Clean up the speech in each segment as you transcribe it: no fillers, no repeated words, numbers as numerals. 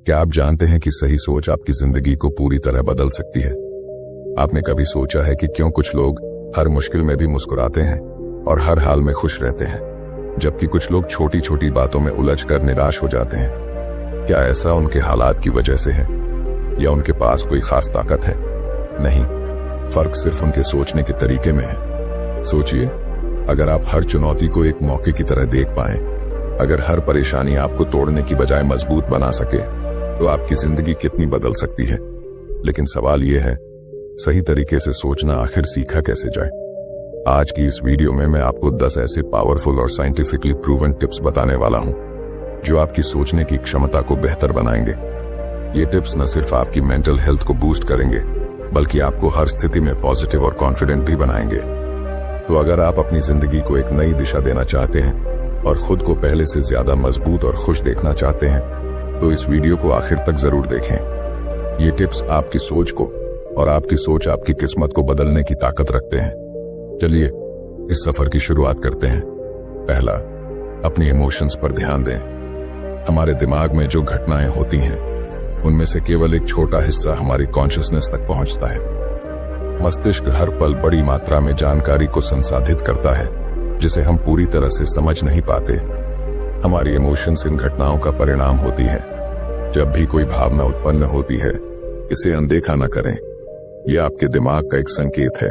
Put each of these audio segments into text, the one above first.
क्या आप जानते हैं कि सही सोच आपकी जिंदगी को पूरी तरह बदल सकती है? आपने कभी सोचा है कि क्यों कुछ लोग हर मुश्किल में भी मुस्कुराते हैं और हर हाल में खुश रहते हैं, जबकि कुछ लोग छोटी छोटी बातों में उलझकर निराश हो जाते हैं? क्या ऐसा उनके हालात की वजह से है या उनके पास कोई खास ताकत है? नहीं, फर्क सिर्फ उनके सोचने के तरीके में है। सोचिए, अगर आप हर चुनौती को एक मौके की तरह देख पाएं, अगर हर परेशानी आपको तोड़ने की बजाय मजबूत बना सके, तो आपकी जिंदगी कितनी बदल सकती है। लेकिन सवाल यह है, सही तरीके से सोचना आखिर सीखा कैसे जाए? आज की इस वीडियो में मैं आपको 10 ऐसे पावरफुल और साइंटिफिकली प्रूवन टिप्स बताने वाला हूं, जो आपकी सोचने की क्षमता को बेहतर बनाएंगे। ये टिप्स न सिर्फ आपकी मेंटल हेल्थ को बूस्ट करेंगे, बल्कि आपको हर स्थिति में पॉजिटिव और कॉन्फिडेंट भी बनाएंगे। तो अगर आप अपनी जिंदगी को एक नई दिशा देना चाहते हैं और खुद को पहले से ज्यादा मजबूत और खुश देखना चाहते हैं, तो इस वीडियो को आखिर तक जरूर देखें। ये टिप्स आपकी सोच को और आपकी सोच आपकी किस्मत को बदलने की ताकत रखते हैं। चलिए इस सफर की शुरुआत करते हैं। पहला, अपनी इमोशंस पर ध्यान दें। हमारे दिमाग में जो घटनाएं होती हैं, उनमें से केवल एक छोटा हिस्सा हमारी कॉन्शियसनेस तक पहुंचता है। मस्तिष्क हर पल बड़ी मात्रा में जानकारी को संसाधित करता है, जिसे हम पूरी तरह से समझ नहीं पाते। हमारी इमोशंस इन घटनाओं का परिणाम होती है। जब भी कोई भावना उत्पन्न होती है, इसे अनदेखा न करें। यह आपके दिमाग का एक संकेत है।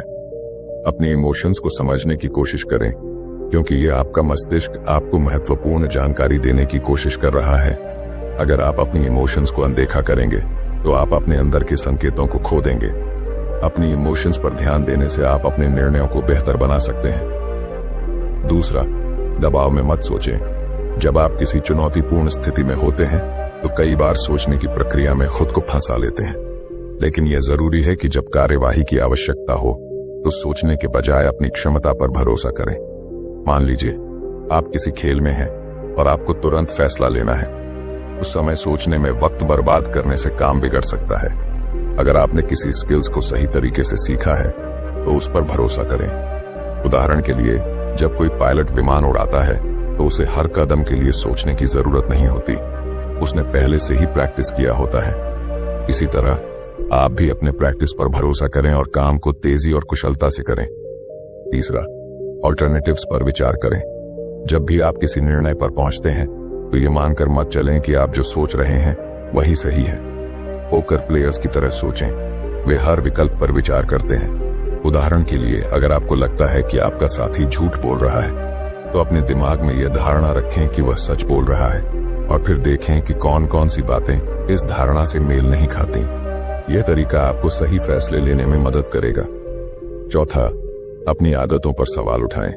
अपनी इमोशंस को समझने की कोशिश करें, क्योंकि यह आपका मस्तिष्क आपको महत्वपूर्ण जानकारी देने की कोशिश कर रहा है। अगर आप अपनी इमोशंस को अनदेखा करेंगे, तो आप अपने अंदर के संकेतों को खो देंगे। अपनी इमोशंस पर ध्यान देने से आप अपने निर्णयों को बेहतर बना सकते हैं। दूसरा, दबाव में मत सोचें। जब आप किसी चुनौतीपूर्ण स्थिति में होते हैं, तो कई बार सोचने की प्रक्रिया में खुद को फंसा लेते हैं। लेकिन यह जरूरी है कि जब कार्यवाही की आवश्यकता हो, तो सोचने के बजाय अपनी क्षमता पर भरोसा करें। मान लीजिए आप किसी खेल में हैं और आपको तुरंत फैसला लेना है। उस समय सोचने में वक्त बर्बाद करने से काम बिगड़ सकता है। अगर आपने किसी स्किल्स को सही तरीके से सीखा है, तो उस पर भरोसा करें। उदाहरण के लिए, जब कोई पायलट विमान उड़ाता है, तो उसे हर कदम के लिए सोचने की जरूरत नहीं होती। उसने पहले से ही प्रैक्टिस किया होता है। इसी तरह आप भी अपने प्रैक्टिस पर भरोसा करें और काम को तेजी और कुशलता से करें। तीसरा, ऑल्टरनेटिव्स पर विचार करें। जब भी आप किसी निर्णय पर पहुंचते हैं, तो ये मानकर मत चलें कि आप जो सोच रहे हैं वही सही है। पोकर प्लेयर्स की तरह सोचें। वे हर विकल्प पर विचार करते हैं। उदाहरण के लिए, अगर आपको लगता है कि आपका साथी झूठ बोल रहा है, तो अपने दिमाग में यह धारणा रखें कि वह सच बोल रहा है, और फिर देखें कि कौन कौन सी बातें इस धारणा से मेल नहीं खाती। यह तरीका आपको सही फैसले लेने में मदद करेगा। चौथा, अपनी आदतों पर सवाल उठाएं।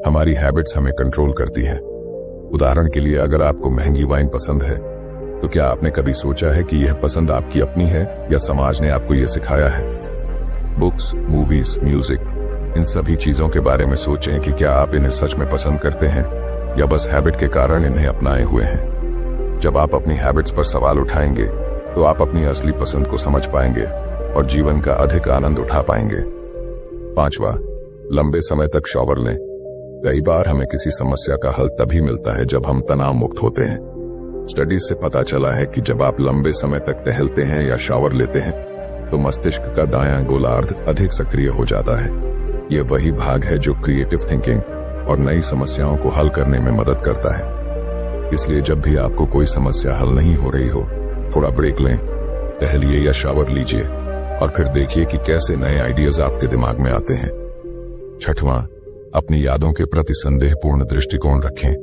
हमारी हैबिट्स हमें कंट्रोल करती है। उदाहरण के लिए, अगर आपको महंगी वाइन पसंद है, तो क्या आपने कभी सोचा है कि यह पसंद आपकी अपनी है या समाज ने आपको यह सिखाया है? बुक्स, मूवीज, म्यूजिक, इन सभी चीजों के बारे में सोचें कि क्या आप इन्हें सच में पसंद करते हैं या बस हैबिट के कारण इन्हें अपनाए हुए हैं। जब आप अपनी हैबिट्स पर सवाल उठाएंगे, तो आप अपनी असली पसंद को समझ पाएंगे और जीवन का अधिक आनंद उठा पाएंगे। पांचवा, लंबे समय तक शॉवर लें। कई बार हमें किसी समस्या का हल तभी मिलता है जब हम तनाव मुक्त होते हैं। स्टडीज से पता चला है कि जब आप लंबे समय तक टहलते हैं या शॉवर लेते हैं, तो मस्तिष्क का दायां गोलार्ध अधिक सक्रिय हो जाता है। यह वही भाग है जो क्रिएटिव थिंकिंग और नई समस्याओं को हल करने में मदद करता है। इसलिए जब भी आपको कोई समस्या हल नहीं हो रही हो, थोड़ा ब्रेक लें, टहलिए या शावर लीजिए, और फिर देखिए कि कैसे नए आइडियाज आपके दिमाग में आते हैं। छठवां, अपनी यादों के प्रति संदेहपूर्ण दृष्टिकोण रखें।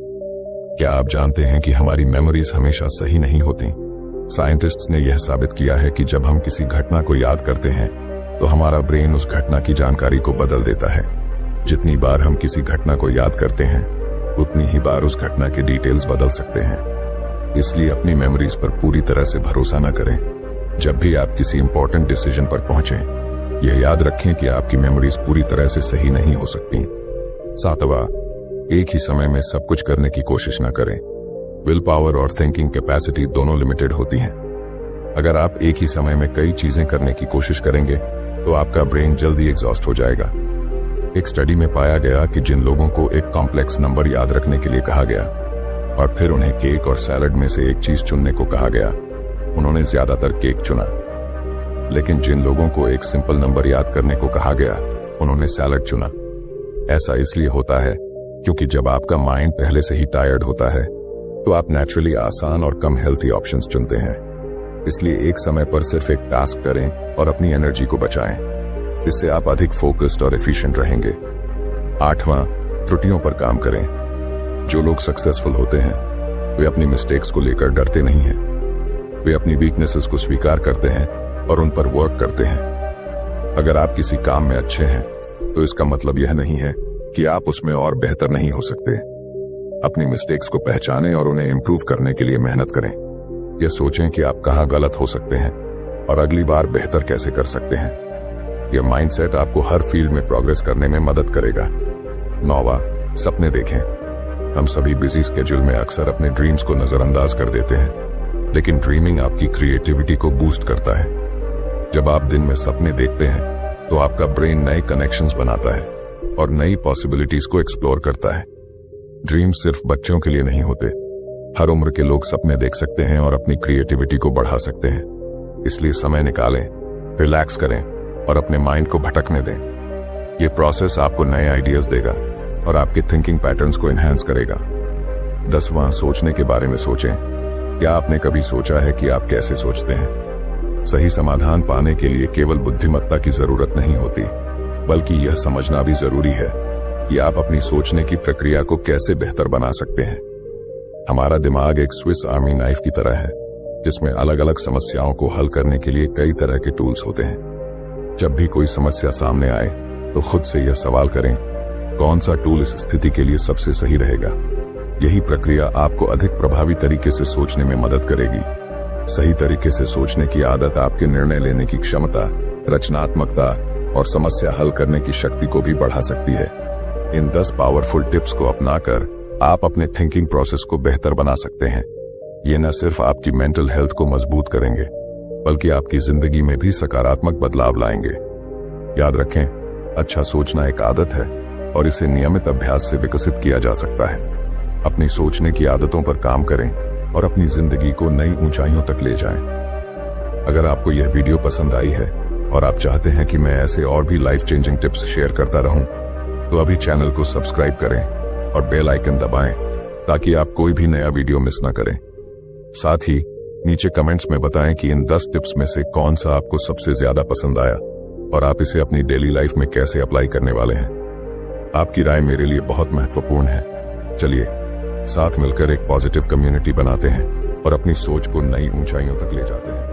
क्या आप जानते हैं कि हमारी मेमोरीज हमेशा सही नहीं होती? साइंटिस्ट्स ने यह साबित किया है कि जब हम किसी घटना को याद करते हैं, तो हमारा ब्रेन उस घटना की जानकारी को बदल देता है। जितनी बार हम किसी घटना को याद करते हैं, उतनी ही बार उस घटना के डिटेल्स बदल सकते हैं। इसलिए अपनी मेमोरीज पर पूरी तरह से भरोसा न करें। जब भी आप किसी इंपॉर्टेंट डिसीजन पर पहुंचें, यह याद रखें कि आपकी मेमोरीज पूरी तरह से सही नहीं हो सकती। सातवां, एक ही समय में सब कुछ करने की कोशिश न करें। विल पावर और थिंकिंग कैपेसिटी दोनों लिमिटेड होती हैं। अगर आप एक ही समय में कई चीजें करने की कोशिश करेंगे, तो आपका ब्रेन जल्दी एग्जॉस्ट हो जाएगा। एक स्टडी में पाया गया कि जिन लोगों को एक कॉम्प्लेक्स नंबर याद रखने के लिए कहा गया और फिर उन्हें केक और सैलड में से एक चीज चुनने को कहा गया, उन्होंने ज्यादातर केक चुना। लेकिन जिन लोगों को एक सिंपल नंबर याद करने को कहा गया, उन्होंने सैलड चुना। ऐसा इसलिए होता है क्योंकि जब आपका माइंड पहले से ही टायर्ड होता है तो आप नेचुरली आसान और कम हेल्थी ऑप्शंस चुनते हैं। इसलिए एक समय पर सिर्फ एक टास्क करें और अपनी एनर्जी को बचाएं। इससे आप अधिक फोकस्ड और एफिशिएंट रहेंगे। 8वां, त्रुटियों पर काम करें। जो लोग सक्सेसफुल होते हैं वे अपनी मिस्टेक्स को लेकर डरते नहीं हैं। वे अपनी वीकनेसेस को स्वीकार करते हैं और उन पर वर्क करते हैं। अगर आप किसी काम में अच्छे हैं तो इसका मतलब यह नहीं है कि आप उसमें और बेहतर नहीं हो सकते। अपनी मिस्टेक्स को पहचानें और उन्हें इंप्रूव करने के लिए मेहनत करें। यह सोचें कि आप कहां गलत हो सकते हैं और अगली बार बेहतर कैसे कर सकते हैं। यह माइंडसेट आपको हर फील्ड में प्रोग्रेस करने में मदद करेगा। 9वां, सपने देखें। हम सभी बिजी स्केड्यूल में अक्सर अपने ड्रीम्स को नजरअंदाज कर देते हैं, लेकिन ड्रीमिंग आपकी क्रिएटिविटी को बूस्ट करता है। जब आप दिन में सपने देखते हैं तो आपका ब्रेन नए कनेक्शंस बनाता है और नई पॉसिबिलिटीज को एक्सप्लोर करता है। ड्रीम सिर्फ बच्चों के लिए नहीं होते। हर उम्र के लोग सपने देख सकते हैं और अपनी क्रिएटिविटी को बढ़ा सकते हैं। इसलिए समय निकालें, रिलैक्स करें और अपने माइंड को भटकने दें। ये प्रोसेस आपको नए आइडियाज देगा और आपके थिंकिंग पैटर्न्स को एनहांस करेगा। 10वां, सोचने के बारे में सोचें। क्या आपने कभी सोचा है कि आप कैसे सोचते हैं? सही समाधान पाने के लिए केवल बुद्धिमत्ता की जरूरत नहीं होती, बल्कि यह समझना भी जरूरी है कि आप अपनी सोचने की प्रक्रिया को कैसे बेहतर बना सकते हैं। हमारा दिमाग एक स्विस आर्मी नाइफ की तरह है, जिसमें अलग अलग समस्याओं को हल करने के लिए कई तरह के टूल्स होते हैं। जब भी कोई समस्या सामने आए तो खुद से यह सवाल करें, कौन सा टूल इस स्थिति के लिए सबसे सही रहेगा। यही प्रक्रिया आपको अधिक प्रभावी तरीके से सोचने में मदद करेगी। सही तरीके से सोचने की आदत आपके निर्णय लेने की क्षमता, रचनात्मकता और समस्या हल करने की शक्ति को भी बढ़ा सकती है। इन 10 पावरफुल टिप्स को अपनाकर आप अपने थिंकिंग प्रोसेस को बेहतर बना सकते हैं। ये न सिर्फ आपकी मेंटल हेल्थ को मजबूत करेंगे, बल्कि आपकी जिंदगी में भी सकारात्मक बदलाव लाएंगे। याद रखें, अच्छा सोचना एक आदत है और इसे नियमित अभ्यास से विकसित किया जा सकता है। अपनी सोचने की आदतों पर काम करें और अपनी जिंदगी को नई ऊंचाइयों तक ले जाएं। अगर आपको यह वीडियो पसंद आई है और आप चाहते हैं कि मैं ऐसे और भी लाइफ चेंजिंग टिप्स शेयर करता रहूं, तो अभी चैनल को सब्सक्राइब करें और बेल आइकन दबाएं ताकि आप कोई भी नया वीडियो मिस ना करें। साथ ही नीचे कमेंट्स में बताएं कि इन 10 टिप्स में से कौन सा आपको सबसे ज्यादा पसंद आया और आप इसे अपनी डेली लाइफ में कैसे अप्लाई करने वाले हैं। आपकी राय मेरे लिए बहुत महत्वपूर्ण है। चलिए साथ मिलकर एक पॉजिटिव कम्युनिटी बनाते हैं और अपनी सोच को नई ऊंचाइयों तक ले जाते हैं।